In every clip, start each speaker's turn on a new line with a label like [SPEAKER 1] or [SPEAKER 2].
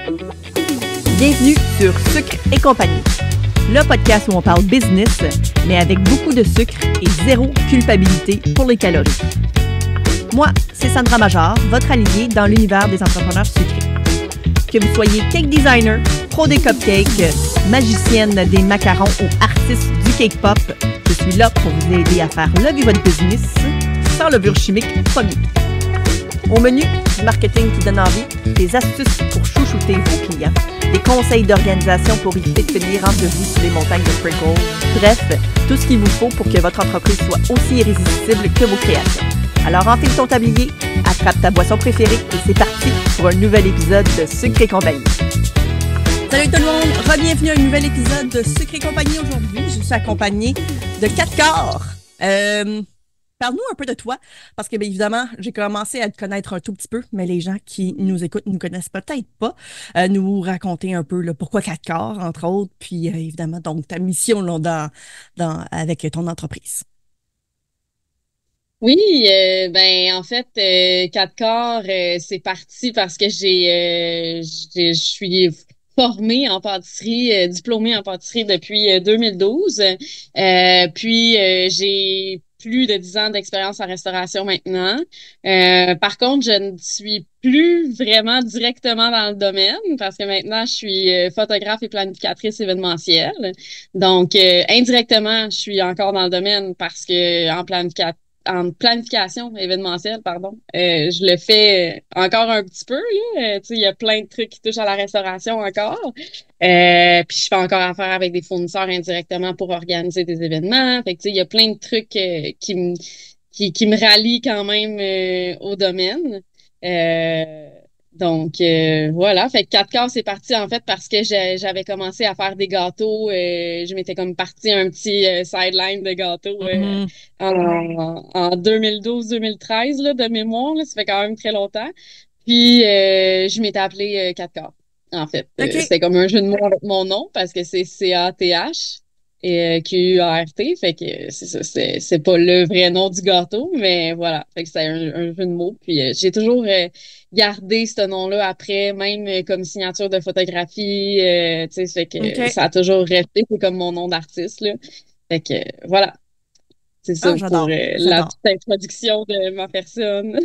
[SPEAKER 1] Bienvenue sur Sucre et compagnie, le podcast où on parle business, mais avec beaucoup de sucre et zéro culpabilité pour les calories. Moi, c'est Sandra Major, votre alliée dans l'univers des entrepreneurs sucrés. Que vous soyez cake designer, pro des cupcakes, magicienne des macarons ou artiste du cake pop, je suis là pour vous aider à faire lever votre business sans levure chimique premier. Au menu, du marketing qui donne envie, des astuces pour chouchouter vos clients, des conseils d'organisation pour éviter de finir en dessous sur les montagnes de sprinkles. Bref, tout ce qu'il vous faut pour que votre entreprise soit aussi irrésistible que vos créations. Alors enfile ton tablier, attrape ta boisson préférée et c'est parti pour un nouvel épisode de Sucre et compagnie. Salut tout le monde, bienvenue à un nouvel épisode de Sucre et compagnie. Aujourd'hui, je suis accompagnée de 4 corps. Parle-nous un peu de toi, parce que bien évidemment, j'ai commencé à te connaître un tout petit peu, mais les gens qui nous écoutent ne nous connaissent peut-être pas. Nous raconter un peu pourquoi 4 corps, entre autres, puis évidemment, donc ta mission là, avec ton entreprise.
[SPEAKER 2] Oui, ben en fait, Quatre Corps, c'est parti parce que je suis formée en pâtisserie, diplômée en pâtisserie depuis 2012. J'ai plus de 10 ans d'expérience en restauration maintenant. Par contre, je ne suis plus vraiment directement dans le domaine parce que maintenant, je suis photographe et planificatrice événementielle. Donc, indirectement, je suis encore dans le domaine parce que en planification événementielle, pardon. Je le fais encore un petit peu, là. Tu sais, il y a plein de trucs qui touchent à la restauration encore. Puis je fais encore affaire avec des fournisseurs indirectement pour organiser des événements. Fait que, tu sais, il y a plein de trucs qui me rallient quand même au domaine. Euh, voilà, fait que 4 corps, c'est parti en fait parce que j'avais commencé à faire des gâteaux. Je m'étais comme parti un petit sideline de gâteaux
[SPEAKER 1] Mhm.
[SPEAKER 2] en 2012-2013 là, de mémoire. Là, ça fait quand même très longtemps. Puis je m'étais appelé 4 corps. En fait,
[SPEAKER 1] OK.
[SPEAKER 2] c'était comme un jeu de mots avec mon nom parce que c'est CATH et QUART. Fait que c'est ça, c'est pas le vrai nom du gâteau, mais voilà. Fait que c'est un jeu de mots. Puis j'ai toujours gardé ce nom-là après, même comme signature de photographie. Tu sais, fait que
[SPEAKER 1] OK.
[SPEAKER 2] ça a toujours resté. C'est comme mon nom d'artiste, là. Fait que voilà. C'est ça
[SPEAKER 1] Ah,
[SPEAKER 2] pour
[SPEAKER 1] j'adore,
[SPEAKER 2] la
[SPEAKER 1] j'adore.
[SPEAKER 2] petite introduction de ma personne.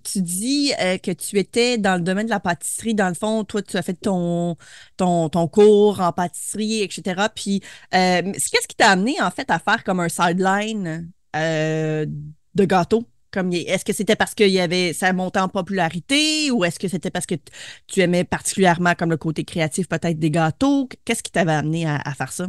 [SPEAKER 1] Tu dis que tu étais dans le domaine de la pâtisserie. Dans le fond, toi, tu as fait ton cours en pâtisserie, etc. Puis, qu'est-ce qui t'a amené, en fait, à faire comme un sideline de gâteau? Est-ce que c'était parce que ça montait en popularité ou est-ce que c'était parce que tu aimais particulièrement comme le côté créatif peut-être des gâteaux? Qu'est-ce qui t'avait amené à faire ça?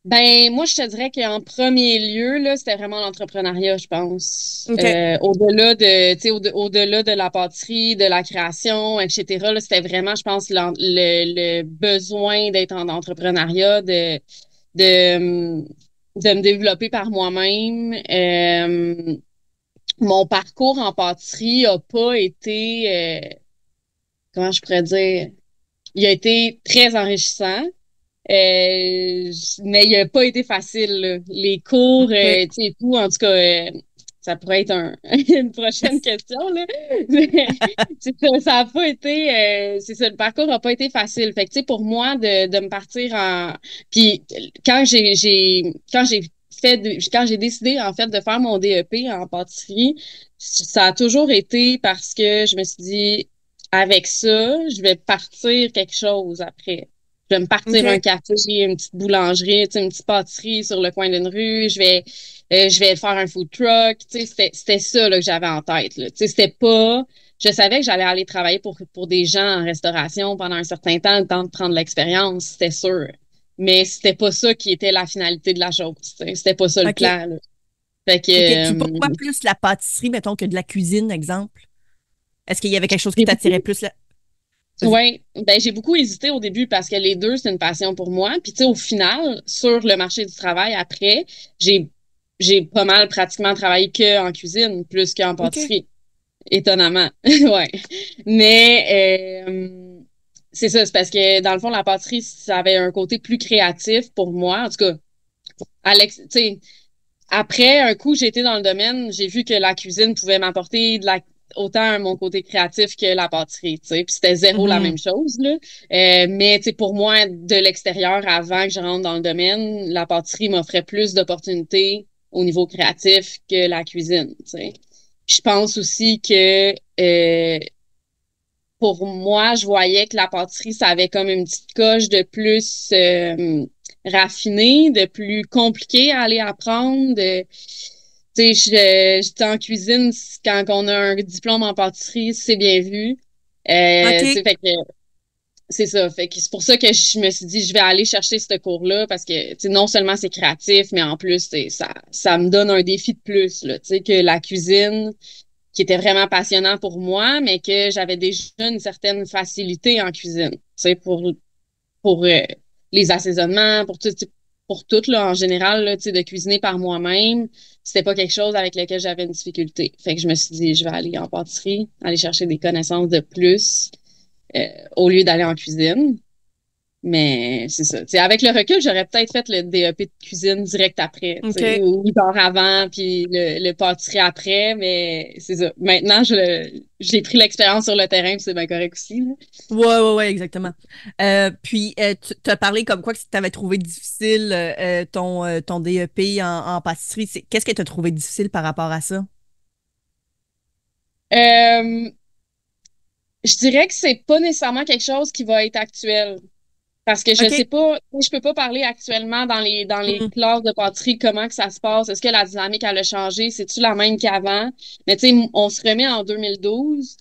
[SPEAKER 2] Ben, moi, je te dirais qu'en premier lieu, là, c'était vraiment l'entrepreneuriat, je pense.
[SPEAKER 1] OK.
[SPEAKER 2] Au-delà de, tu sais, au-delà de la pâtisserie, de la création, etc., là, c'était vraiment, je pense, le besoin d'être en entrepreneuriat, de, de me développer par moi-même. Mon parcours en pâtisserie a pas été, comment je pourrais dire, il a été très enrichissant. Mais il a pas été facile, là. Les cours,
[SPEAKER 1] OK.
[SPEAKER 2] tu sais, et tout, en tout cas, ça pourrait être une prochaine question, là. Mais c'est ça, ça a pas été, c'est ça, le parcours a pas été facile. Fait que, tu sais, pour moi, de me partir en, puis quand j'ai décidé, en fait, de faire mon DEP en pâtisserie, ça a toujours été parce que je me suis dit, avec ça, je vais partir quelque chose après. Je vais me partir un
[SPEAKER 1] OK.
[SPEAKER 2] café, une petite boulangerie, tu sais, une petite pâtisserie sur le coin d'une rue. Je vais faire un food truck. Tu sais, c'était ça là, que j'avais en tête. Là. Tu sais, c'était pas. Je savais que j'allais aller travailler pour des gens en restauration pendant un certain temps, le temps de prendre l'expérience, c'était sûr. Mais c'était pas ça qui était la finalité de la chose. Tu sais. C'était pas ça le
[SPEAKER 1] OK.
[SPEAKER 2] plan. Là. Fait que
[SPEAKER 1] OK. Puis pourquoi plus la pâtisserie, mettons, que de la cuisine, exemple? Est-ce qu'il y avait quelque chose qui
[SPEAKER 2] j'ai
[SPEAKER 1] t'attirait
[SPEAKER 2] beaucoup
[SPEAKER 1] plus là? Vas-y.
[SPEAKER 2] Ouais, ben j'ai beaucoup hésité au début parce que les deux, c'est une passion pour moi. Puis tu sais, au final, sur le marché du travail, après, j'ai j'ai pas mal pratiquement travaillé que en cuisine plus qu'en
[SPEAKER 1] OK.
[SPEAKER 2] pâtisserie, étonnamment. Ouais. Mais c'est ça, c'est parce que dans le fond, la pâtisserie, ça avait un côté plus créatif pour moi. En tout cas, tu sais, après un coup, j'ai été dans le domaine, j'ai vu que la cuisine pouvait m'apporter autant mon côté créatif que la pâtisserie, tu sais. Puis c'était zéro la
[SPEAKER 1] Mhm.
[SPEAKER 2] même chose, là. Mais, tu sais, pour moi, de l'extérieur, avant que je rentre dans le domaine, la pâtisserie m'offrait plus d'opportunités au niveau créatif que la cuisine, tu sais. Je pense aussi que pour moi, je voyais que la pâtisserie, ça avait comme une petite coche de plus raffinée, de plus compliqué à aller apprendre. Tu sais, j'étais en cuisine quand on a un diplôme en pâtisserie, c'est bien vu. Tu sais,
[SPEAKER 1] OK.
[SPEAKER 2] fait que c'est ça. Fait que c'est pour ça que je me suis dit, je vais aller chercher ce cours-là parce que, tu sais, non seulement c'est créatif, mais en plus, tu sais, ça me donne un défi de plus, là, tu sais, que la cuisine qui était vraiment passionnant pour moi, mais que j'avais déjà une certaine facilité en cuisine, tu sais, pour les assaisonnements, pour tout, là, en général, là, tu sais, de cuisiner par moi-même, c'était pas quelque chose avec lequel j'avais une difficulté. Fait que je me suis dit, je vais aller en pâtisserie, aller chercher des connaissances de plus, euh, au lieu d'aller en cuisine. Mais c'est ça. T'sais, avec le recul, j'aurais peut-être fait le DEP de cuisine direct après,
[SPEAKER 1] OK.
[SPEAKER 2] ou 8 heures avant, puis le pâtisserie après, mais c'est ça. Maintenant, j'ai pris l'expérience sur le terrain, puis c'est bien correct aussi, là.
[SPEAKER 1] Ouais, ouais, ouais, exactement. Puis, tu as parlé comme quoi que tu avais trouvé difficile ton DEP en pâtisserie. Qu'est-ce que tu as trouvé difficile par rapport à ça?
[SPEAKER 2] Euh, je dirais que c'est pas nécessairement quelque chose qui va être actuel. Parce que je sais
[SPEAKER 1] OK.
[SPEAKER 2] pas, je peux pas parler actuellement dans les
[SPEAKER 1] Mm.
[SPEAKER 2] classes de poterie comment que ça se passe. Est-ce que la dynamique elle a changé? C'est-tu la même qu'avant? Mais tu sais, on se remet en 2012.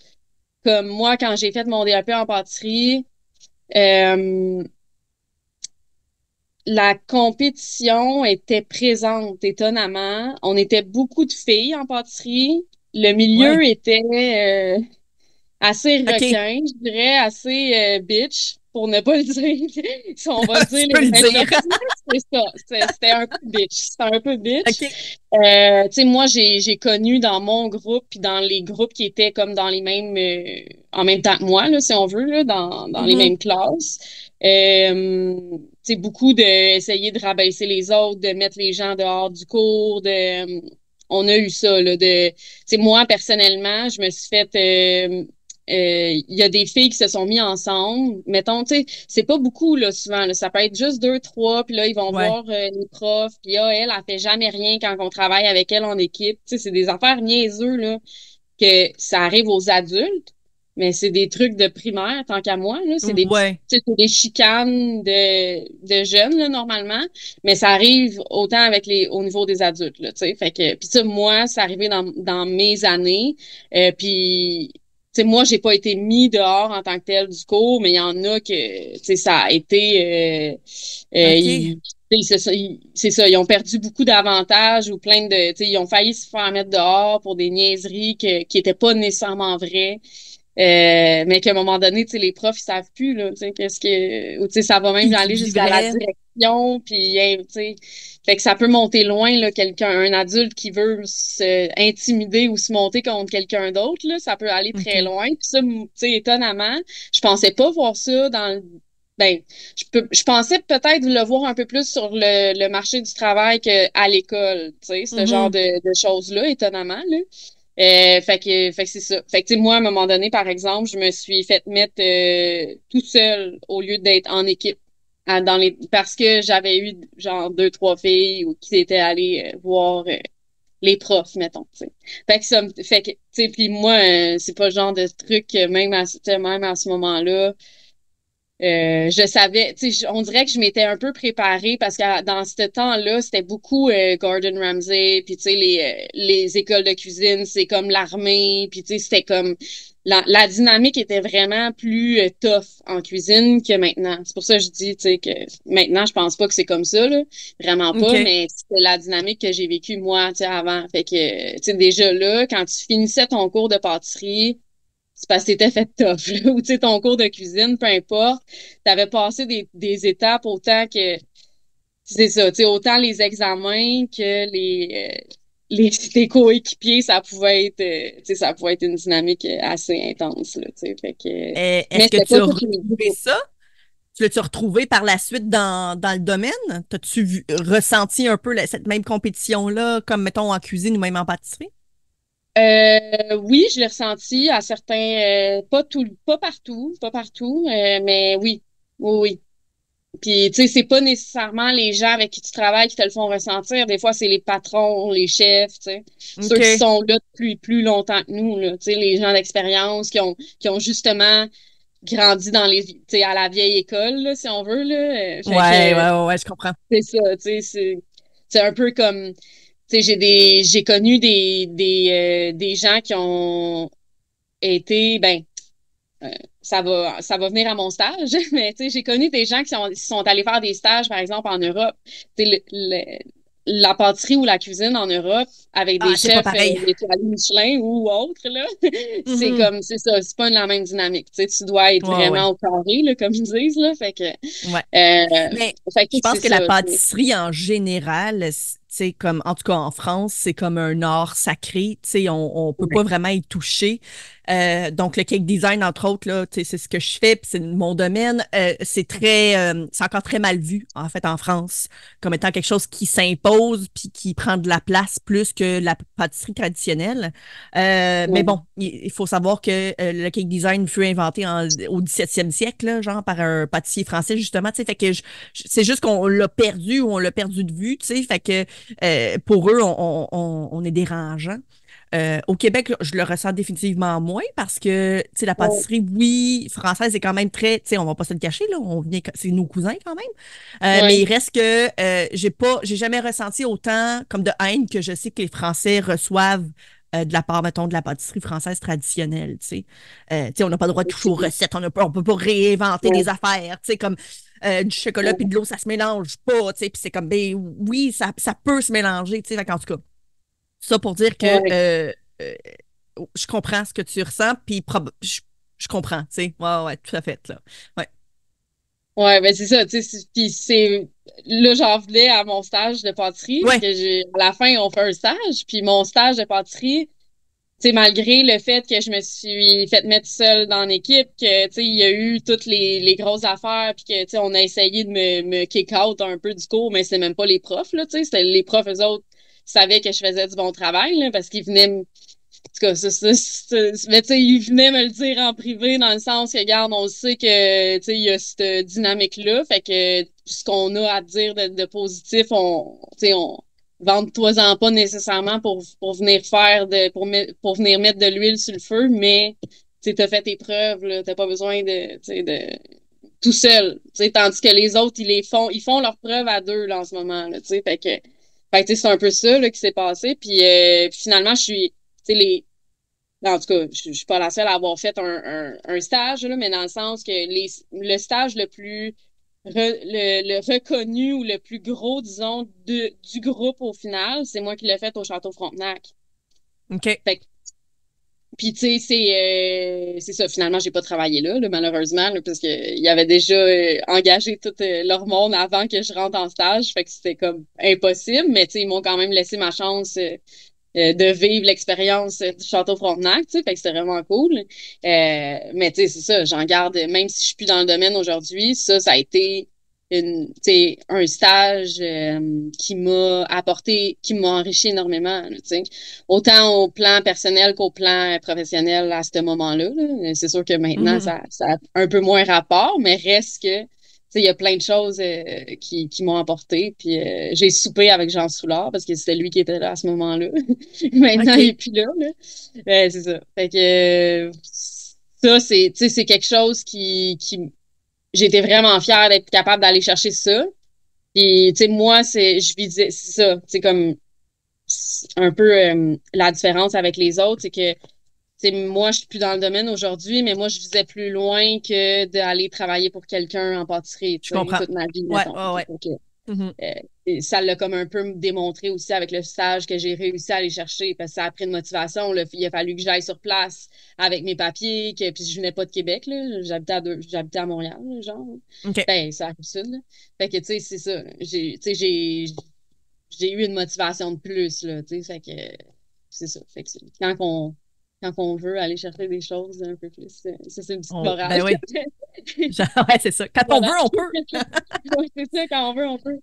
[SPEAKER 2] Comme moi, quand j'ai fait mon DAP en pâtisserie, euh, la compétition était présente, étonnamment. On était beaucoup de filles en pâtisserie. Le milieu
[SPEAKER 1] Ouais.
[SPEAKER 2] était assez
[SPEAKER 1] OK.
[SPEAKER 2] requin, je dirais, assez bitch, pour ne pas le dire. Si on va dire
[SPEAKER 1] Tu
[SPEAKER 2] les
[SPEAKER 1] peux le
[SPEAKER 2] vraies
[SPEAKER 1] dire.
[SPEAKER 2] choses, c'est ça. C'était un peu bitch. C'était un peu bitch.
[SPEAKER 1] OK.
[SPEAKER 2] Tu sais, moi, j'ai connu dans mon groupe, puis dans les groupes qui étaient comme dans les mêmes, en même temps que moi, là, si on veut, là, dans les
[SPEAKER 1] Mhm.
[SPEAKER 2] mêmes classes. Tu sais, beaucoup d'essayer de rabaisser les autres, de mettre les gens dehors du cours, on a eu ça, là, tu sais, moi, personnellement, je me suis fait, il y a des filles qui se sont mis ensemble. Mettons, tu sais, c'est pas beaucoup, là, souvent, là. Ça peut être juste deux, trois, puis là, ils vont
[SPEAKER 1] Ouais.
[SPEAKER 2] voir les profs, puis là, elle fait jamais rien quand on travaille avec elle en équipe. Tu sais, c'est des affaires niaiseux, là, que ça arrive aux adultes, mais c'est des trucs de primaire, tant qu'à moi, là. C'est des petits,
[SPEAKER 1] Ouais.
[SPEAKER 2] tu sais, c'est des chicanes de jeunes, là, normalement, mais ça arrive autant avec au niveau des adultes, là, tu sais. Fait que, puis ça, moi, c'est arrivé dans mes années, puis tu sais, moi, j'ai pas été mis dehors en tant que tel du cours, mais il y en a que, tu sais, ça a été,
[SPEAKER 1] OK.
[SPEAKER 2] c'est ça, ils ont perdu beaucoup d'avantages ou plein de, tu sais, ils ont failli se faire mettre dehors pour des niaiseries qui étaient pas nécessairement vraies. Mais qu'à un moment donné, tu sais, les profs, ils savent plus, là, tu sais, qu'est-ce que, ou tu sais, ça va même
[SPEAKER 1] Qui
[SPEAKER 2] aller
[SPEAKER 1] dit
[SPEAKER 2] jusqu'à la
[SPEAKER 1] vrai?
[SPEAKER 2] direction, puis, hein, tu sais, fait que ça peut monter loin, là, quelqu'un, un adulte qui veut se intimider ou se monter contre quelqu'un d'autre, là, ça peut aller très
[SPEAKER 1] OK.
[SPEAKER 2] loin. Puis ça, tu sais, étonnamment, je pensais pas voir ça ben, je pensais peut-être le voir un peu plus sur le marché du travail qu'à l'école, tu sais, ce genre
[SPEAKER 1] Mhm.
[SPEAKER 2] de choses-là, étonnamment, là. Fait que c'est ça. Fait que, tu sais, moi, à un moment donné, par exemple, je me suis fait mettre tout seul au lieu d'être en équipe parce que j'avais eu genre deux, trois filles ou qui étaient allées voir les profs, mettons, tu sais. Fait que fait que, tu sais, puis moi, c'est pas le genre de truc, même à ce moment-là, je savais, tu sais, on dirait que je m'étais un peu préparée parce que dans ce temps-là, c'était beaucoup Gordon Ramsay, puis tu sais, les écoles de cuisine, c'est comme l'armée, puis tu sais, c'était comme la dynamique était vraiment plus tough en cuisine que maintenant. C'est pour ça que je dis, tu sais, que maintenant, je pense pas que c'est comme ça, là, vraiment pas,
[SPEAKER 1] OK.
[SPEAKER 2] mais c'était la dynamique que j'ai vécue moi, tu sais, avant. Fait que, tu sais, déjà là, quand tu finissais ton cours de pâtisserie, c'est parce que t'étais fait tough, là, ou tu sais, ton cours de cuisine, peu importe, t'avais passé des étapes autant que, c'est ça, tu sais, autant les examens que tes coéquipiers, ça pouvait être, tu sais, ça pouvait être une dynamique assez intense, là, tu sais, fait que, mais
[SPEAKER 1] Est-ce que
[SPEAKER 2] c'était
[SPEAKER 1] tu
[SPEAKER 2] pas
[SPEAKER 1] as
[SPEAKER 2] tous les
[SPEAKER 1] retrouvé
[SPEAKER 2] jours.
[SPEAKER 1] ça? Tu l'as-tu retrouvé par la suite dans le domaine? Ressenti un peu cette même compétition-là, comme mettons en cuisine ou même en pâtisserie?
[SPEAKER 2] Oui, je l'ai ressenti à certains, pas partout, mais oui, oui, oui. Puis, tu sais, c'est pas nécessairement les gens avec qui tu travailles qui te le font ressentir. Des fois, c'est les patrons, les chefs, tu sais, ceux qui
[SPEAKER 1] OK.
[SPEAKER 2] sont là depuis plus longtemps que nous, là, tu sais, les gens d'expérience qui ont justement grandi dans tu sais, à la vieille école, là, si on veut, là. Fait
[SPEAKER 1] Ouais, ouais,
[SPEAKER 2] que
[SPEAKER 1] ouais, ouais, je comprends.
[SPEAKER 2] c'est ça, tu sais, c'est un peu comme, tu sais, j'ai connu des gens qui ont été, ben, euh, ça va venir à mon stage, mais tu sais, j'ai connu des gens qui sont allés faire des stages, par exemple, en Europe. Tu sais, la pâtisserie ou la cuisine en Europe, avec
[SPEAKER 1] Ah,
[SPEAKER 2] des
[SPEAKER 1] c'est pas
[SPEAKER 2] chefs
[SPEAKER 1] pareil.
[SPEAKER 2] étoilés Michelin ou autres, là,
[SPEAKER 1] Mhm.
[SPEAKER 2] c'est ça, c'est pas la même dynamique. Tu sais, tu dois être
[SPEAKER 1] Ouais, ouais,
[SPEAKER 2] vraiment au carré, là, comme ils disent, là.
[SPEAKER 1] ouais.
[SPEAKER 2] Euh,
[SPEAKER 1] Mais
[SPEAKER 2] fait que
[SPEAKER 1] je pense
[SPEAKER 2] c'est
[SPEAKER 1] que la
[SPEAKER 2] ça.
[SPEAKER 1] pâtisserie en général, c'est comme, en tout cas en France, c'est comme un art sacré. Tu sais, on peut
[SPEAKER 2] Ouais.
[SPEAKER 1] pas vraiment y toucher. Donc, le cake design, entre autres, là, tu sais, c'est ce que je fais, puis c'est mon domaine. C'est encore très mal vu, en fait, en France, comme étant quelque chose qui s'impose puis qui prend de la place plus que la pâtisserie traditionnelle. Mais
[SPEAKER 2] Ouais.
[SPEAKER 1] bon, il faut savoir que le cake design fut inventé au 17e siècle, là, genre par un pâtissier français, justement. Tu sais, fait que c'est juste qu'on l'a perdu ou on l'a perdu de vue, tu sais. Fait que pour eux, on est dérangeant. Au Québec, là, je le ressens définitivement moins parce que, tu sais, la
[SPEAKER 2] Ouais.
[SPEAKER 1] pâtisserie, oui, française est quand même très, tu sais, on va pas se le cacher, là, c'est nos cousins quand même. Mais
[SPEAKER 2] Ouais.
[SPEAKER 1] il reste que j'ai jamais ressenti autant comme de haine que je sais que les Français reçoivent de la part, mettons, de la pâtisserie française traditionnelle, tu sais. Tu sais, on n'a pas le droit de toucher aux
[SPEAKER 2] Effectivement.
[SPEAKER 1] recettes, on peut pas réinventer
[SPEAKER 2] Ouais.
[SPEAKER 1] des affaires, tu sais, comme du chocolat puis
[SPEAKER 2] Ouais.
[SPEAKER 1] de l'eau, ça se mélange pas, tu sais, puis c'est comme, ben oui, ça peut se mélanger, tu sais, fait qu'en tout cas, ça pour dire que
[SPEAKER 2] Ouais.
[SPEAKER 1] euh, je comprends ce que tu ressens, puis je comprends, tu sais, ouais, ouais, tout à fait, là. Ouais,
[SPEAKER 2] Ouais, ben c'est ça, tu sais, puis là j'en venais à mon stage de pâtisserie parce
[SPEAKER 1] ouais,
[SPEAKER 2] que à la fin on fait un stage, puis mon stage de pâtisserie, tu sais, malgré le fait que je me suis fait mettre seule dans l'équipe, que tu sais il y a eu toutes les grosses affaires, puis que tu sais on a essayé de me kick out un peu du cours, mais c'est même pas les profs là, tu sais, c'était les profs eux autres savaient que je faisais du bon travail là, parce qu'ils venaient en tout cas, mais tu sais, il venait me le dire en privé dans le sens que, regarde, on sait que, tu sais, il y a cette dynamique-là, fait que ce qu'on a à dire de positif, tu sais, on vante-toi-en pas nécessairement pour venir pour venir mettre de l'huile sur le feu, mais, tu sais, t'as fait tes preuves, là, t'as pas besoin tu sais, tout seul, tu sais, tandis que les autres, ils font leurs preuves à deux, là, en ce moment, là, tu sais, fait que, tu sais, c'est un peu ça, là, qui s'est passé, puis finalement, tu sais, en tout cas, je suis pas la seule à avoir fait un stage, là, mais dans le sens que le stage le reconnu ou le plus gros, disons, du groupe au final, c'est moi qui l'ai fait au Château Frontenac.
[SPEAKER 1] OK.
[SPEAKER 2] Fait que, puis tu sais, c'est ça, finalement, j'ai pas travaillé là, malheureusement, là, parce que y avait déjà engagé tout leur monde avant que je rentre en stage, fait que c'était comme impossible, mais tu sais, ils m'ont quand même laissé ma chance de vivre l'expérience du Château Frontenac, tu sais, fait que c'était vraiment cool. Mais tu sais, c'est ça, j'en garde, même si je suis plus dans le domaine aujourd'hui, ça a été tu sais, un stage qui m'a enrichi énormément, là, tu sais. Autant au plan personnel qu'au plan professionnel à ce moment-là. Là. C'est sûr que maintenant,
[SPEAKER 1] Mhm.
[SPEAKER 2] ça a un peu moins rapport, mais reste que sais, il y a plein de choses qui m'ont apporté. Puis j'ai soupé avec Jean Soulard parce que c'était lui qui était là à ce moment-là. Maintenant, il
[SPEAKER 1] OK.
[SPEAKER 2] est plus là, là. C'est ça. Fait que ça, tu sais, c'est quelque chose qui j'étais vraiment fière d'être capable d'aller chercher ça. Puis, tu sais, moi, je visais, c'est ça. C'est comme un peu la différence avec les autres, c'est que moi, je suis plus dans le domaine aujourd'hui, mais moi, je visais plus loin que d'aller travailler pour quelqu'un en pâtisserie, tu
[SPEAKER 1] Je
[SPEAKER 2] sais,
[SPEAKER 1] comprends.
[SPEAKER 2] toute ma vie,
[SPEAKER 1] Ouais,
[SPEAKER 2] mettons.
[SPEAKER 1] ouais, ouais.
[SPEAKER 2] Donc,
[SPEAKER 1] Mhm.
[SPEAKER 2] ça l'a comme un peu démontré aussi avec le stage que j'ai réussi à aller chercher, parce que ça a pris de motivation. Là. Il a fallu que j'aille sur place avec mes papiers, puis je venais pas de Québec, là. J'habitais à Montréal, là, genre.
[SPEAKER 1] OK.
[SPEAKER 2] Ben, c'est à Rive-Sud, là. Fait que, tu sais, c'est ça. Tu sais, j'ai eu une motivation de plus, là, tu sais, fait que c'est ça. Fait que quand on veut aller chercher des choses un peu plus, ça, c'est une petite morale
[SPEAKER 1] Ben
[SPEAKER 2] que
[SPEAKER 1] oui.
[SPEAKER 2] j'ai.
[SPEAKER 1] Ouais, c'est ça. Quand on
[SPEAKER 2] Voilà.
[SPEAKER 1] veut, on peut.
[SPEAKER 2] Oui, c'est ça, quand on veut, on peut.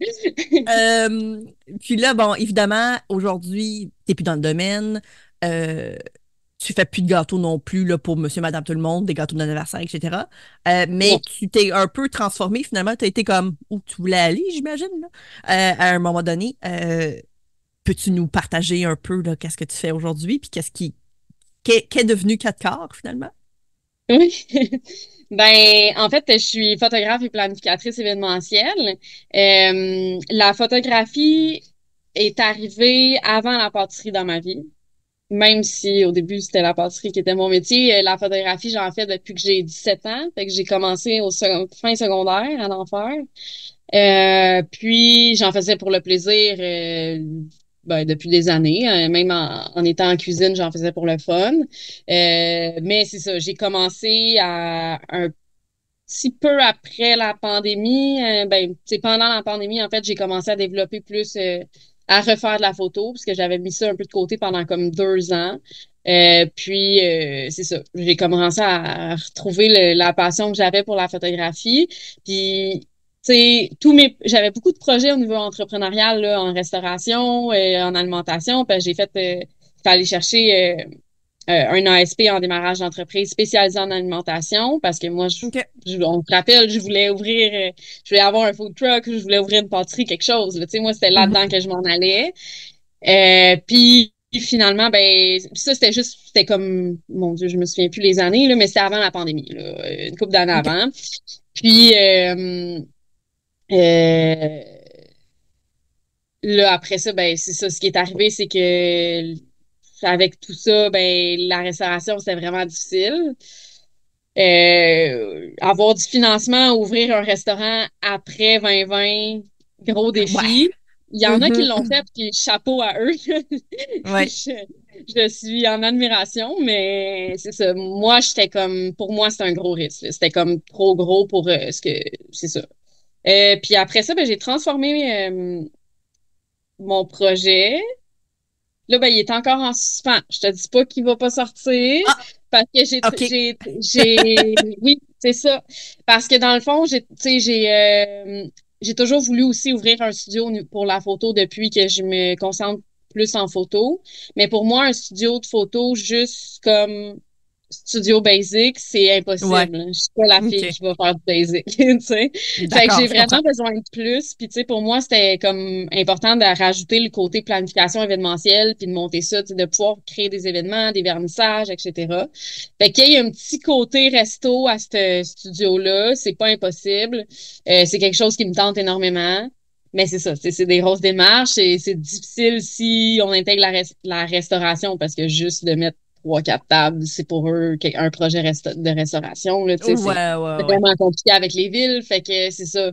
[SPEAKER 1] Euh, Puis là, bon, évidemment, aujourd'hui, tu n'es plus dans le domaine. euh, tu fais plus de gâteaux non plus là, pour monsieur, madame, tout le monde, des gâteaux d'anniversaire, etc. Mais
[SPEAKER 2] Non.
[SPEAKER 1] tu t'es un peu transformé finalement. Tu as été comme où tu voulais aller, j'imagine, là, à un moment donné. Peux-tu nous partager un peu là, qu'est-ce que tu fais aujourd'hui, puis qu'est devenu 4 quarts finalement?
[SPEAKER 2] Oui. Ben, en fait, je suis photographe et planificatrice événementielle. La photographie est arrivée avant la pâtisserie dans ma vie. Même si au début, c'était la pâtisserie qui était mon métier, la photographie, j'en fais depuis que j'ai 17 ans. Fait que j'ai commencé au fin secondaire à en faire. Puis j'en faisais pour le plaisir ben, depuis des années. Même en étant en cuisine, j'en faisais pour le fun. Mais c'est ça, j'ai commencé à un petit peu après la pandémie. Ben, c'est pendant la pandémie, en fait, j'ai commencé à développer plus, à refaire de la photo, parce que j'avais mis ça un peu de côté pendant comme 2 ans. Puis c'est ça, j'ai commencé à retrouver la passion que j'avais pour la photographie. Puis tu sais, j'avais beaucoup de projets au niveau entrepreneurial là, en restauration, en alimentation. Puis j'ai fait, j'étais allée chercher un ASP en démarrage d'entreprise spécialisé en alimentation parce que moi,
[SPEAKER 1] OK.
[SPEAKER 2] on se rappelle, je voulais ouvrir, je voulais avoir un food truck, je voulais ouvrir une pâtisserie, quelque chose. Tu sais, moi, c'était là-dedans que je m'en allais. Puis finalement, ben ça, c'était comme, mon Dieu, je me souviens plus les années, là, mais c'était avant la pandémie, là, une couple d'années
[SPEAKER 1] OK.
[SPEAKER 2] avant. Puis euh, là, après ça, ben c'est ça, ce qui est arrivé, c'est que avec tout ça, ben la restauration, c'était vraiment difficile. Avoir du financement, ouvrir un restaurant après 2020, gros
[SPEAKER 1] Ouais.
[SPEAKER 2] défi. Il y en a qui
[SPEAKER 1] Mhm.
[SPEAKER 2] l'ont fait, puis chapeau à eux.
[SPEAKER 1] Ouais.
[SPEAKER 2] Je suis en admiration, mais c'est ça. Moi, j'étais comme, pour moi, c'était un gros risque, là. C'était comme trop gros pour ce que, c'est ça. Puis après ça, ben, j'ai transformé mon projet. Là, ben, il est encore en suspens. Je te dis pas qu'il va pas sortir
[SPEAKER 1] Ah,
[SPEAKER 2] parce que
[SPEAKER 1] OK.
[SPEAKER 2] oui, c'est ça. Parce que dans le fond, tu sais, j'ai toujours voulu aussi ouvrir un studio pour la photo depuis que je me concentre plus en photo. Mais pour moi, un studio de photo juste comme studio basic, c'est
[SPEAKER 1] Ouais.
[SPEAKER 2] impossible. Je suis pas la fille
[SPEAKER 1] OK.
[SPEAKER 2] qui va faire du basic, tu sais. Fait que
[SPEAKER 1] D'accord,
[SPEAKER 2] j'ai
[SPEAKER 1] je comprends.
[SPEAKER 2] vraiment besoin de plus. Puis tu sais, pour moi, c'était comme important de rajouter le côté planification événementielle, puis de monter ça, tu sais, de pouvoir créer des événements, des vernissages, etc. Fait qu'il y a un petit côté resto à ce studio-là, c'est pas impossible. C'est quelque chose qui me tente énormément. Mais c'est ça, c'est des grosses démarches et c'est difficile si on intègre la restauration parce que juste de mettre trois, quatre tables, c'est pour eux un projet de restauration. Là, tu sais,
[SPEAKER 1] Ouais, ouais,
[SPEAKER 2] c'est
[SPEAKER 1] ouais.
[SPEAKER 2] vraiment compliqué avec les villes, fait que c'est ça.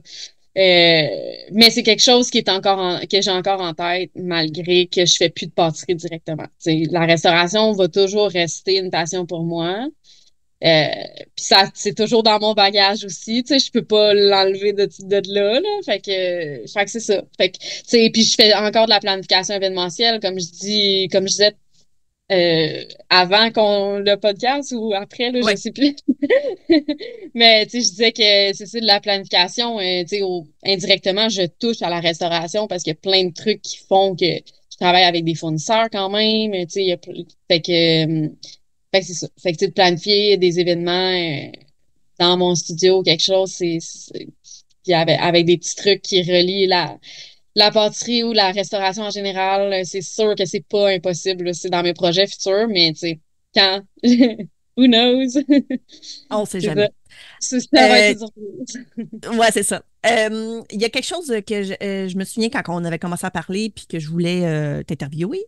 [SPEAKER 2] Mais c'est quelque chose qui est que j'ai encore en tête, malgré que je fais plus de pâtisserie directement. Tu sais, la restauration va toujours rester une passion pour moi. Euh, Puis ça, c'est toujours dans mon bagage aussi. Tu sais, je peux pas l'enlever de là, là. Fait que c'est ça. Fait que, tu sais, puis je fais encore de la planification événementielle, comme je disais avant qu'on le podcast ou après, là, je
[SPEAKER 1] Ouais.
[SPEAKER 2] sais plus. Mais tu sais, je disais que c'est ça de la planification. Tu sais, indirectement, je touche à la restauration parce qu'il y a plein de trucs qui font que je travaille avec des fournisseurs quand même. Tu sais, fait que c'est ça. Fait que tu sais, de planifier des événements dans mon studio, quelque chose, puis avec des petits trucs qui relient la pâtisserie ou la restauration en général, c'est sûr que c'est pas impossible, là. C'est dans mes projets futurs, mais tu sais, quand? Who knows?
[SPEAKER 1] On sait
[SPEAKER 2] C'est ça.
[SPEAKER 1] jamais.
[SPEAKER 2] Ça va être
[SPEAKER 1] Euh,
[SPEAKER 2] une surprise.
[SPEAKER 1] ouais, c'est ça. Il y a quelque chose que je me souviens quand on avait commencé à parler puis que je voulais t'interviewer.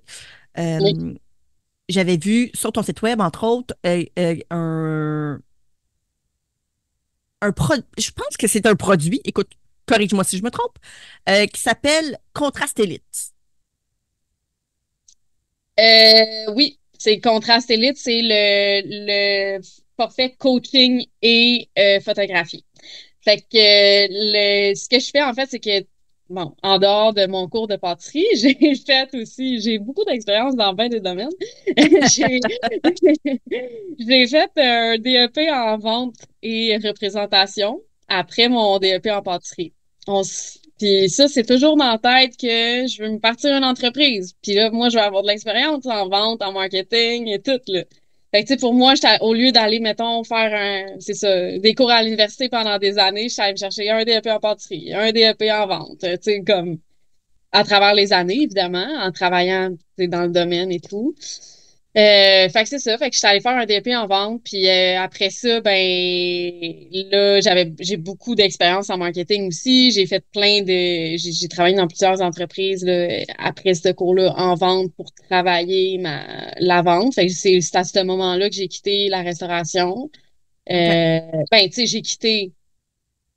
[SPEAKER 2] Oui.
[SPEAKER 1] Euh, J'avais vu sur ton site web, entre autres, je pense que c'est un produit, écoute, corrige-moi si je me trompe, qui s'appelle Contrast Elite.
[SPEAKER 2] Oui, c'est Contraste Élite, c'est le forfait coaching et photographie. Fait que ce que je fais en fait, c'est que bon, en dehors de mon cours de pâtisserie, j'ai beaucoup d'expérience dans bien des domaines. J'ai j'ai fait un DEP en vente et représentation après mon DEP en pâtisserie. Puis ça, c'est toujours dans la tête que je veux me partir une entreprise. Puis là, moi, je vais avoir de l'expérience en vente, en marketing et tout, là. Fait que, tu sais, pour moi, au lieu d'aller, mettons, faire c'est ça, des cours à l'université pendant des années, je suis allée me chercher un DEP en pâtisserie, un DEP en vente, tu sais, comme à travers les années, évidemment, en travaillant, tu sais, dans le domaine et tout. Fait que c'est ça. Fait que je suis allée faire un DEP en vente. Puis après ça, ben là, j'ai beaucoup d'expérience en marketing aussi. J'ai fait j'ai travaillé dans plusieurs entreprises là, après ce cours-là en vente pour travailler la vente. Fait que c'est à ce moment-là que j'ai quitté la restauration.
[SPEAKER 1] OK.
[SPEAKER 2] Ben, tu sais, j'ai quitté.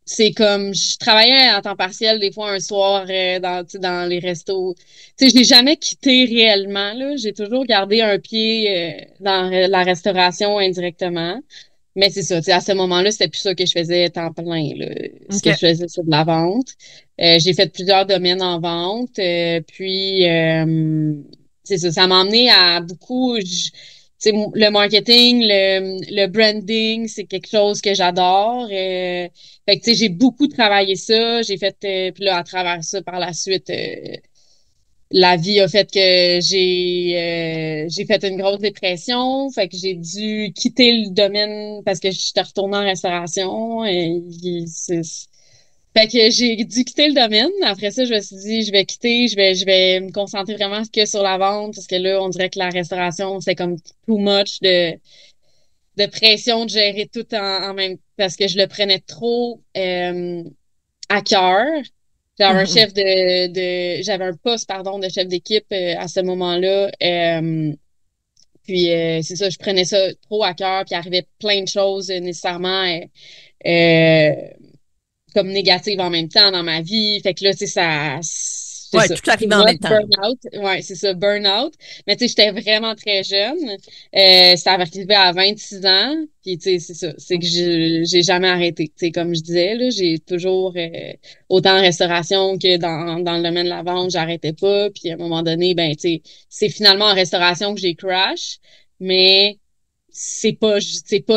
[SPEAKER 2] C'est comme, je travaillais à temps partiel des fois un soir tu sais, dans les restos. Tu sais, je l'ai jamais quitté réellement, là. J'ai toujours gardé un pied dans la restauration indirectement. Mais c'est ça, tu sais, à ce moment-là, c'était plus ça que je faisais temps plein, là. Ce que je
[SPEAKER 1] OK.
[SPEAKER 2] faisais, c'est de la vente. J'ai fait plusieurs domaines en vente. C'est ça, ça m'a amené à beaucoup. Tu sais, le marketing, le branding, c'est quelque chose que j'adore. Fait que, tu sais, j'ai beaucoup travaillé ça. J'ai fait, puis là, à travers ça, par la suite, la vie a fait que j'ai fait une grosse dépression. Fait que j'ai dû quitter le domaine parce que j'étais retournée en restauration. Fait que j'ai dû quitter le domaine. Après ça, je me suis dit, je vais quitter, je vais me concentrer vraiment que sur la vente parce que là, on dirait que la restauration, c'est comme too much de pression de gérer tout en même parce que je le prenais trop à cœur.
[SPEAKER 1] Mhm.
[SPEAKER 2] J'avais un poste, pardon, de chef d'équipe à ce moment-là. Puis c'est ça, je prenais ça trop à cœur, puis il arrivait plein de choses nécessairement euh, comme négatives en même temps dans ma vie. Fait que là, tu sais, c'est
[SPEAKER 1] Ouais,
[SPEAKER 2] ça.
[SPEAKER 1] tout
[SPEAKER 2] Too
[SPEAKER 1] arrivé en
[SPEAKER 2] much
[SPEAKER 1] même temps, là.
[SPEAKER 2] burn-out. Ouais, c'est ça, burn-out. Mais tu sais, j'étais vraiment très jeune. Ça avait arrivé à 26 ans. Puis tu sais, c'est ça. C'est que j'ai jamais arrêté. Tu sais, comme je disais, là, j'ai toujours, autant en restauration que dans le domaine de la vente, j'arrêtais pas. Puis à un moment donné, ben, tu sais, c'est finalement en restauration que j'ai crash. Mais c'est pas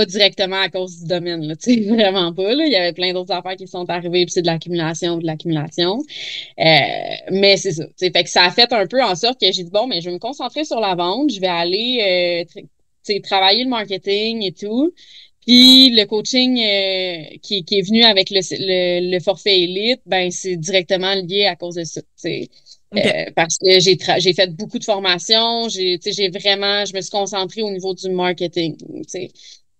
[SPEAKER 2] directement à cause du domaine là, tu sais vraiment pas là, il y avait plein d'autres affaires qui sont arrivées puis c'est de l'accumulation. Mais c'est ça, tu sais fait que ça a fait un peu en sorte que j'ai dit bon mais je vais me concentrer sur la vente, je vais aller tu sais travailler le marketing et tout. Puis le coaching qui est venu avec le forfait élite, ben c'est directement lié à cause de ça.
[SPEAKER 1] OK.
[SPEAKER 2] Parce que j'ai fait beaucoup de formations, tu sais, je me suis concentrée au niveau du marketing, tu sais.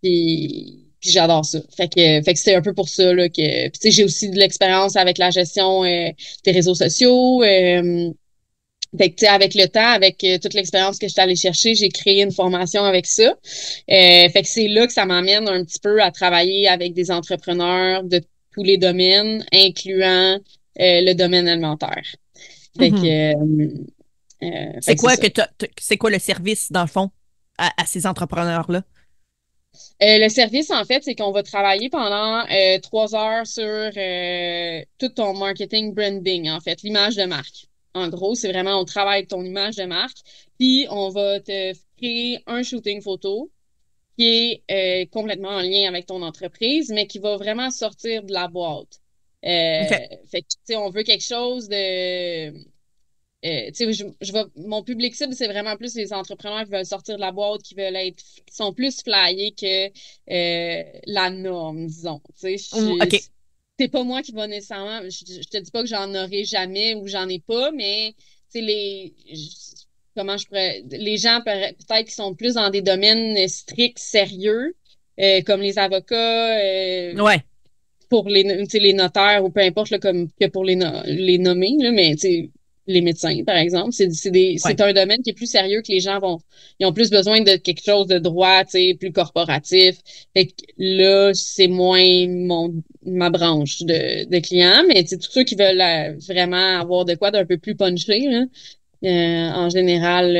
[SPEAKER 2] Puis j'adore ça. Fait que c'est un peu pour ça là que puis, tu sais, j'ai aussi de l'expérience avec la gestion des réseaux sociaux. Fait que, tu sais, avec le temps, avec toute l'expérience que j'étais allée chercher, j'ai créé une formation avec ça. Fait que c'est là que ça m'amène un petit peu à travailler avec des entrepreneurs de tous les domaines, incluant le domaine alimentaire. Fait
[SPEAKER 1] Mhm.
[SPEAKER 2] que,
[SPEAKER 1] C'est
[SPEAKER 2] fait que c'est
[SPEAKER 1] quoi
[SPEAKER 2] ça.
[SPEAKER 1] c'est quoi le service, dans le fond, à ces entrepreneurs-là?
[SPEAKER 2] Le service, en fait, c'est qu'on va travailler pendant 3 heures sur tout ton marketing branding, en fait, l'image de marque. En gros, c'est vraiment, on travaille avec ton image de marque, puis on va te créer un shooting photo qui est complètement en lien avec ton entreprise, mais qui va vraiment sortir de la boîte.
[SPEAKER 1] OK.
[SPEAKER 2] Fait que, tu sais, on veut quelque chose de tu sais, mon public cible, c'est vraiment plus les entrepreneurs qui veulent sortir de la boîte, qui sont plus flyés que la norme, disons. Tu sais,
[SPEAKER 1] OK.
[SPEAKER 2] c'est pas moi qui va nécessairement, je te dis pas que j'en aurai jamais ou j'en ai pas, mais tu sais, comment je pourrais, les gens peut-être qui sont plus dans des domaines stricts, sérieux, comme les avocats,
[SPEAKER 1] Ouais.
[SPEAKER 2] pour tu sais, les notaires ou peu importe là, comme que pour les nommer là, mais tu sais, les médecins par exemple
[SPEAKER 1] Ouais.
[SPEAKER 2] c'est un domaine qui est plus sérieux que les gens vont ils ont plus besoin de quelque chose de droit, tu sais, plus corporatif. Fait que là c'est moins ma branche de clients, mais tu sais, tous ceux qui veulent vraiment avoir de quoi d'un peu plus punché là, en général,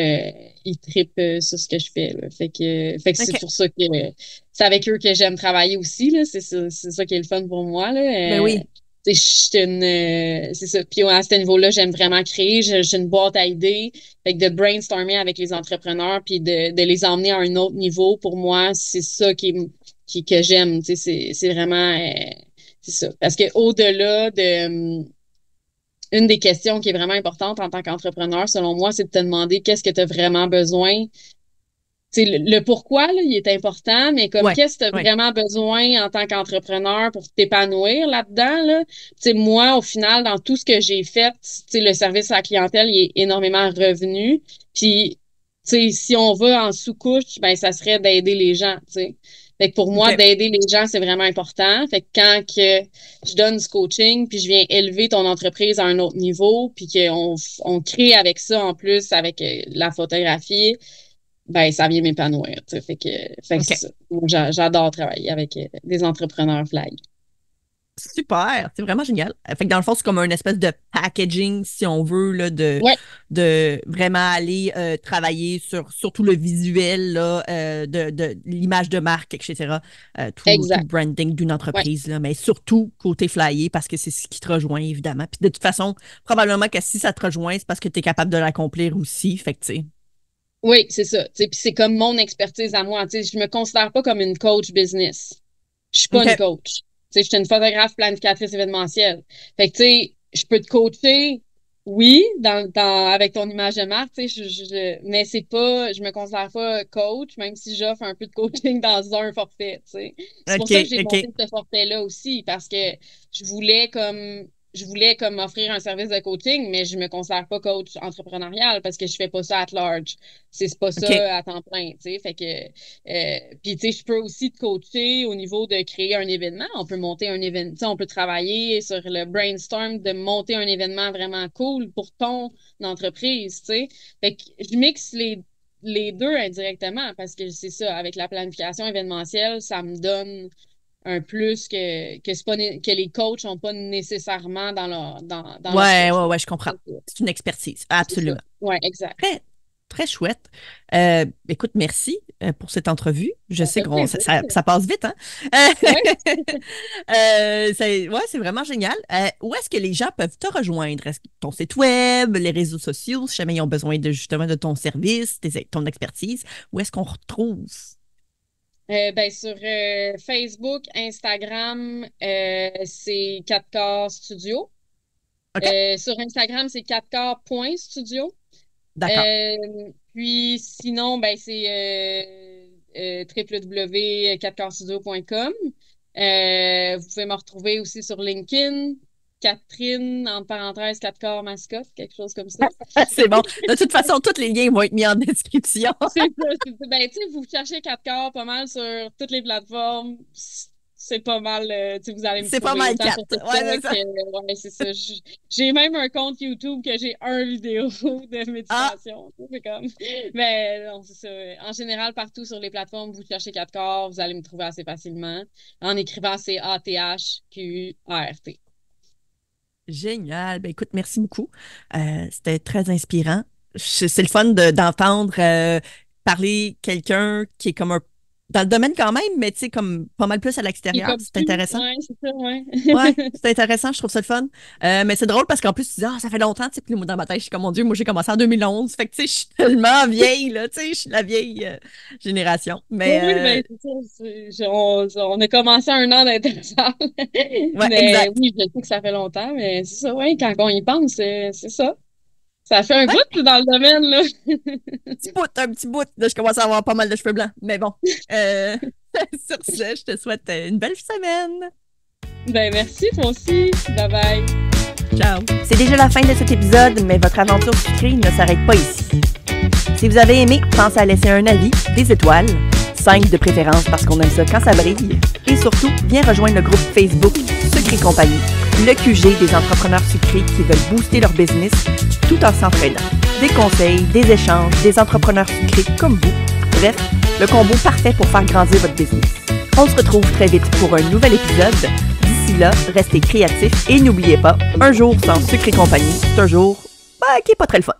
[SPEAKER 2] ils trippent sur ce que je fais. Là. Fait que c'est
[SPEAKER 1] OK.
[SPEAKER 2] pour ça que c'est avec eux que j'aime travailler aussi. Là. C'est ça qui est le fun pour moi. Là.
[SPEAKER 1] Ben oui.
[SPEAKER 2] Tu sais, c'est ça. Puis ouais, à ce niveau-là, j'aime vraiment créer. J'ai une boîte à idées. Fait que de brainstormer avec les entrepreneurs puis de les emmener à un autre niveau, pour moi, c'est ça que j'aime. Tu sais, c'est vraiment c'est ça. Parce que au-delà de une des questions qui est vraiment importante en tant qu'entrepreneur, selon moi, c'est de te demander qu'est-ce que tu as vraiment besoin. Tu sais, le pourquoi, là, il est important, mais comme qu'est-ce que tu as vraiment besoin en tant qu'entrepreneur pour t'épanouir là-dedans, là? Tu sais, moi, au final, dans tout ce que j'ai fait, tu sais, le service à la clientèle, il est énormément revenu. Puis, tu sais, si on va en sous-couche, ben, ça serait d'aider les gens, tu sais. Fait que pour moi, d'aider les gens, c'est vraiment important. Fait que quand que je donne du coaching, puis je viens élever ton entreprise à un autre niveau, puis on crée avec ça en plus, avec la photographie, ben ça vient m'épanouir. Fait que c'est ça. J'adore travailler avec des entrepreneurs fly.
[SPEAKER 1] Super, c'est vraiment génial. Fait que dans le fond, c'est comme une espèce de packaging, si on veut, là, de vraiment aller travailler sur surtout le visuel là, de l'image de marque, etc. Tout le branding d'une entreprise, là, mais surtout côté flyer, parce que c'est ce qui te rejoint, évidemment. Puis de toute façon, probablement que si ça te rejoint, c'est parce que tu es capable de l'accomplir aussi. Fait que, tu sais.
[SPEAKER 2] Oui, c'est ça. Puis c'est comme mon expertise à moi. Je me considère pas comme une coach business. Je suis pas une coach. Je suis une photographe planificatrice événementielle. Fait que, tu sais, je peux te coacher, oui, avec ton image de marque, mais c'est pas, je me considère pas coach, même si j'offre un peu de coaching dans un forfait, tu sais. C'est pour ça que j'ai monté ce forfait-là aussi, parce que je voulais comme offrir un service de coaching, mais je me considère pas coach entrepreneurial parce que je fais pas ça at large. C'est pas ça à temps plein, tu sais. Fait que, puis tu sais, je peux aussi te coacher au niveau de créer un événement. On peut monter un événement, tu sais, on peut travailler sur le brainstorm de monter un événement vraiment cool pour ton entreprise, tu sais. Fait que je mixe les deux indirectement parce que c'est ça, avec la planification événementielle, ça me donne un plus que c'est pas que les coachs n'ont pas nécessairement dans leur
[SPEAKER 1] ouais, je comprends. C'est une expertise, absolument.
[SPEAKER 2] Oui, exact.
[SPEAKER 1] Très, très chouette. Écoute, merci pour cette entrevue. Je sais que ça passe vite, hein? C'est vraiment génial. Où est-ce que les gens peuvent te rejoindre? Est-ce que ton site web, les réseaux sociaux, si jamais ils ont besoin justement de ton service, ton expertise, où est-ce qu'on retrouve?
[SPEAKER 2] Sur Facebook, Instagram, c'est 4K Studio. Sur Instagram, c'est 4K.studio.
[SPEAKER 1] D'accord.
[SPEAKER 2] Puis sinon, c'est www.4kstudio.com. Vous pouvez me retrouver aussi sur LinkedIn. Catherine, entre parenthèses, 4K mascotte, quelque chose comme ça.
[SPEAKER 1] C'est bon. De toute façon, tous les liens vont être mis en description.
[SPEAKER 2] C'est ça. Ben, tu sais, vous cherchez 4K pas mal sur toutes les plateformes. C'est pas mal, tu sais, vous allez me trouver.
[SPEAKER 1] C'est pas mal 4.
[SPEAKER 2] Ouais, c'est ça. J'ai même un compte YouTube que j'ai vidéo de méditation. C'est comme. Mais non, c'est ça. En général, partout sur les plateformes, vous cherchez 4K, vous allez me trouver assez facilement. En écrivant, c'est ATHQART.
[SPEAKER 1] Génial. Ben, écoute, merci beaucoup. C'était très inspirant. C'est le fun d'entendre parler quelqu'un qui est comme dans le domaine quand même, mais tu sais, comme pas mal plus à l'extérieur. C'est intéressant.
[SPEAKER 2] Oui, c'est ça, ouais.
[SPEAKER 1] Ouais, c'est intéressant, je trouve ça le fun. Mais c'est drôle parce qu'en plus, tu dis, ça fait longtemps, tu sais, puis dans ma tête, je suis comme, mon Dieu, moi, j'ai commencé en 2011. Fait que, tu sais, je suis tellement vieille, là, tu sais, je suis la vieille génération. Mais,
[SPEAKER 2] c'est ça. On a commencé 1 an d'être ensemble.
[SPEAKER 1] Ouais,
[SPEAKER 2] mais
[SPEAKER 1] exact.
[SPEAKER 2] oui, je sais que ça fait longtemps, mais c'est ça, oui, quand on y pense, c'est ça. Ça fait un bout dans le domaine, là.
[SPEAKER 1] Un petit bout. Là, je commence à avoir pas mal de cheveux blancs. Mais bon. Sur ce, je te souhaite une belle semaine.
[SPEAKER 2] Ben, merci, toi aussi. Bye bye.
[SPEAKER 1] Ciao. C'est déjà la fin de cet épisode, mais votre aventure sucrée ne s'arrête pas ici. Si vous avez aimé, pensez à laisser un avis, des étoiles, 5 de préférence parce qu'on aime ça quand ça brille. Et surtout, viens rejoindre le groupe Facebook Sucré Compagnie, le QG des entrepreneurs sucrés qui veulent booster leur business tout en s'entraidant. Des conseils, des échanges, des entrepreneurs sucrés comme vous. Bref, le combo parfait pour faire grandir votre business. On se retrouve très vite pour un nouvel épisode. D'ici là, restez créatifs et n'oubliez pas, un jour sans Sucré Compagnie, c'est un jour qui est pas très le fun.